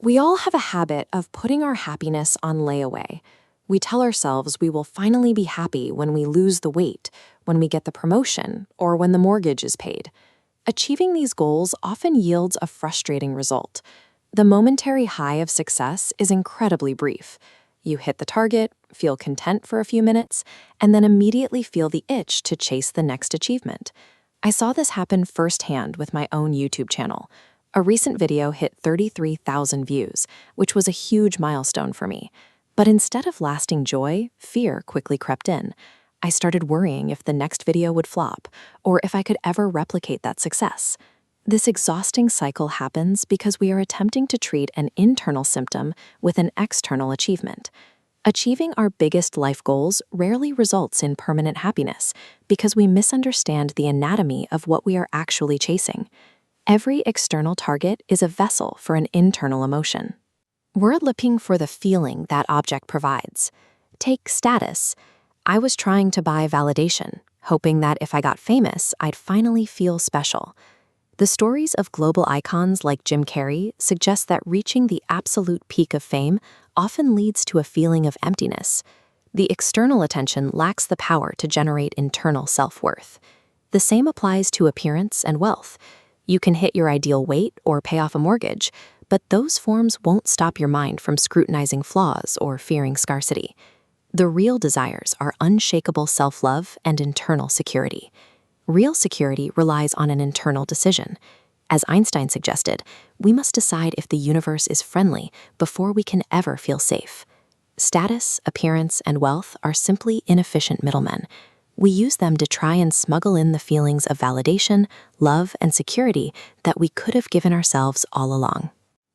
We all have a habit of putting our happiness on layaway. We tell ourselves we will finally be happy when we lose the weight, when we get the promotion, or when the mortgage is paid. Achieving these goals often yields a frustrating result. The momentary high of success is incredibly brief. You hit the target, feel content for a few minutes, and then immediately feel the itch to chase the next achievement. I saw this happen firsthand with my own YouTube channel. A recent video hit 33,000 views, which was a huge milestone for me. But instead of lasting joy, fear quickly crept in. I started worrying if the next video would flop, or if I could ever replicate that success. This exhausting cycle happens because we are attempting to treat an internal symptom with an external achievement. Achieving our biggest life goals rarely results in permanent happiness because we misunderstand the anatomy of what we are actually chasing. Every external target is a vessel for an internal emotion. We're looking for the feeling that object provides. Take status. I was trying to buy validation, hoping that if I got famous, I'd finally feel special. The stories of global icons like Jim Carrey suggest that reaching the absolute peak of fame often leads to a feeling of emptiness. The external attention lacks the power to generate internal self-worth. The same applies to appearance and wealth. You can hit your ideal weight or pay off a mortgage, but those forms won't stop your mind from scrutinizing flaws or fearing scarcity. The real desires are unshakable self-love and internal security. Real security relies on an internal decision. As Einstein suggested, we must decide if the universe is friendly before we can ever feel safe. Status, appearance, and wealth are simply inefficient middlemen. We use them to try and smuggle in the feelings of validation, love, and security that we could have given ourselves all along.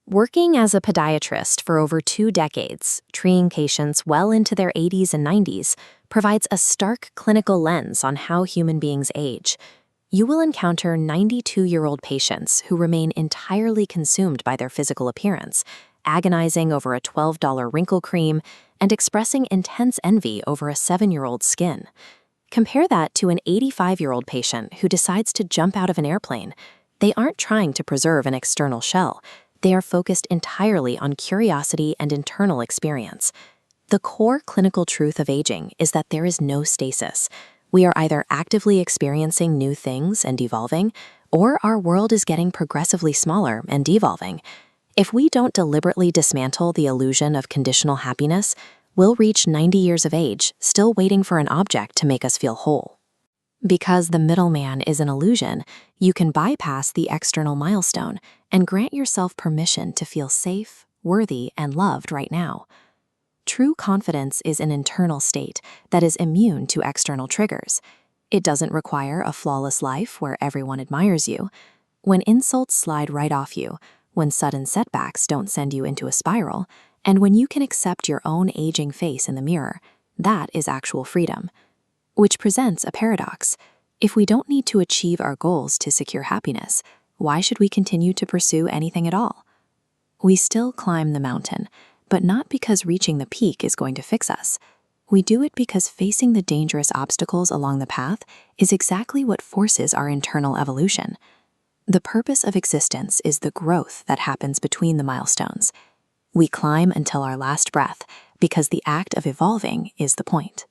Working as a podiatrist for over 2 decades, treating patients well into their 80s and 90s, provides a stark clinical lens on how human beings age. You will encounter 92-year-old patients who remain entirely consumed by their physical appearance, agonizing over a $12 wrinkle cream and expressing intense envy over a 7-year-old's skin. Compare that to an 85-year-old patient who decides to jump out of an airplane. They aren't trying to preserve an external shell. They are focused entirely on curiosity and internal experience. The core clinical truth of aging is that there is no stasis. We are either actively experiencing new things and evolving, or our world is getting progressively smaller and devolving. If we don't deliberately dismantle the illusion of conditional happiness, we'll reach 90 years of age still waiting for an object to make us feel whole. Because the middleman is an illusion, you can bypass the external milestone and grant yourself permission to feel safe, worthy, and loved right now. True confidence is an internal state that is immune to external triggers. It doesn't require a flawless life where everyone admires you. When insults slide right off you, when sudden setbacks don't send you into a spiral, and when you can accept your own aging face in the mirror, that is actual freedom. Which presents a paradox. If we don't need to achieve our goals to secure happiness, why should we continue to pursue anything at all? We still climb the mountain, but not because reaching the peak is going to fix us. We do it because facing the dangerous obstacles along the path is exactly what forces our internal evolution. The purpose of existence is the growth that happens between the milestones. We climb until our last breath because the act of evolving is the point.